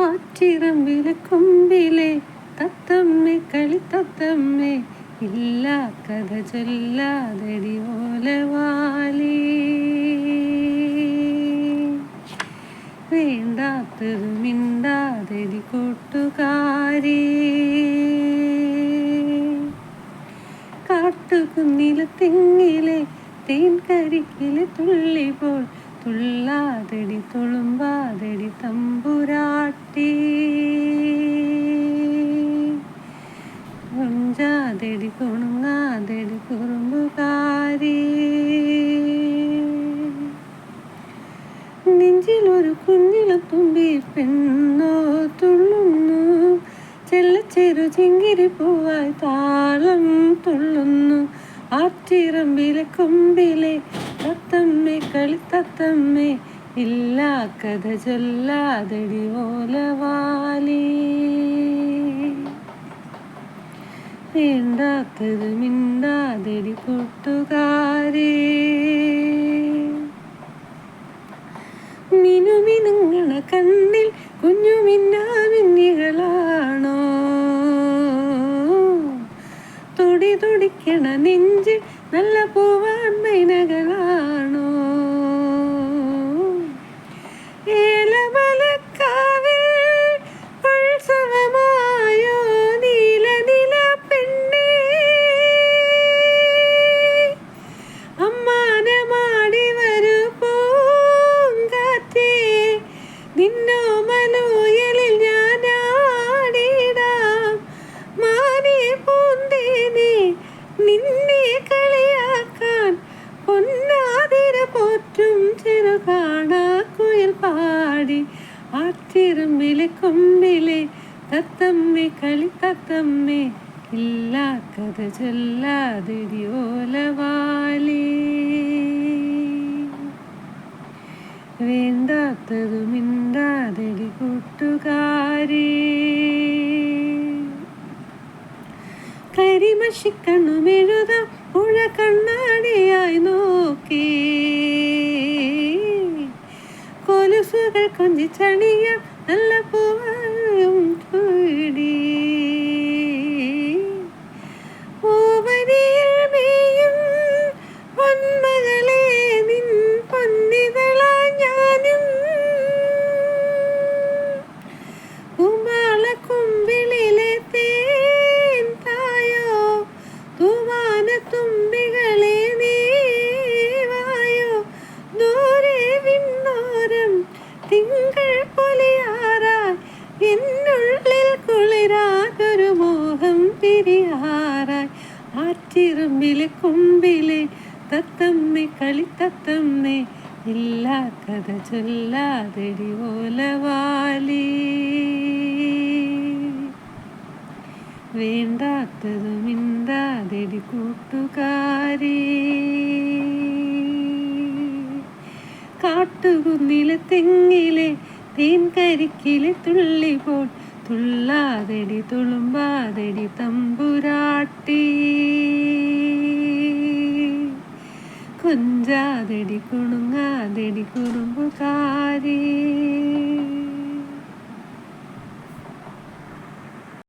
ആറ്റിറമ്പിലെ കൊമ്പിലെ തത്തമ്മേ കളിത്തത്തമ്മേ ഇല്ല കഥ ചൊല്ലാതടി ഓലവാലി വേണ്ടാത്തത് മിണ്ടാതടി കൂട്ടുകാരി കാട്ടുകുന്നിലെ തെങ്ങിലെ തേൻ കരിക്കിലെ തുള്ളി പോൽ തുള്ളാതടി തുളുമ്പാതടി തമ്പുരാട്ടി കൊഞ്ചാതടി കുണുങ്ങാതടി കുറുമ്പുകാരി നെഞ്ചിലൊരു കുഞ്ഞിളത്തുമ്പി പെണ്ണോ തുള്ളുന്നു ചെല്ലച്ചെറു ചിങ്കിരി പൂവായി താളം തുള്ളുന്നു ആറ്റിറമ്പിലെ കൊമ്പിലെ തത്തമ്മേ കളിത്തത്തമ്മേ ഇല്ല കഥ ചൊല്ലാതടി ഓലവാലി വേണ്ടാത്തത് മിണ്ടാതടി കൂട്ടുകാരി മിനുമിനുങ്ങണ കണ്ണിൽ കുഞ്ഞു മിന്നാമിന്നികളാണോ തുടി തുടിക്കണ നെഞ്ചിൽ നല്ല പൂവാൻ മൈനകളാണോ ഏലമലക്കാവിൽ ഉത്സവമായോ നീല നില പെണ്ണേ അമ്മാനമാടി വരൂ പൂങ്കാറ്റേ നിന്നോ മലൂയലിൽ ഞാനാടിടാം മാനേ പൂന്തേനെ നിന്നെ കളിയാക്കാൻ പൊന്നാതിര പോറ്റും ചെറുകാണാക്കുയിൽ പാടി ആറ്റിറമ്പിലെ കൊമ്പിലെ തത്തമ്മേ കളിത്തത്തമ്മേ ഇല്ല കഥ ചൊല്ലാതടി ഓലവാലി വേണ്ടാത്തതു മിണ്ടാതടി കൂട്ടുകാരി കരിമഷിക്കണ്ണുമെഴുതാം പുഴ കണ്ണാടിയായി നോക്കി കൊലുസുകൾ കൊഞ്ചിച്ചണിയ നല്ല പൂവായും തേടി പൂവനിയിൽ മേയും പൊന്മകളെ നിൻ പൊന്നിതളാ ഞാനും കുമ്പിളിലെ തേൻ തായോ തൂവാന തുമ്പികളെ നീവായോ ദൂരെ വിണ്ണോരം തിങ്കൾ പൊലിയാറായി എന്നുള്ളിൽ കുളിരാതൊരു മോഹം പിരിയാറായി ആറ്റിറമ്പിലെ കൊമ്പിലെ തത്തമ്മേ കളിത്തത്തമ്മേ ഇല്ല കഥ ചൊല്ലാതടി ഓലവാലി വേണ്ടാത്തത് മിണ്ടാതടി കൂട്ടുകാരി കാട്ടുകുന്നിലെ തെങ്ങിലെ തേൻ കരിക്കിലെ തുള്ളി പോൽ തുള്ളാതടി തുളുമ്പാതടി തമ്പുരാട്ടി കൊഞ്ചാതടി കുണുങ്ങാതടി കുറുമ്പുകാരി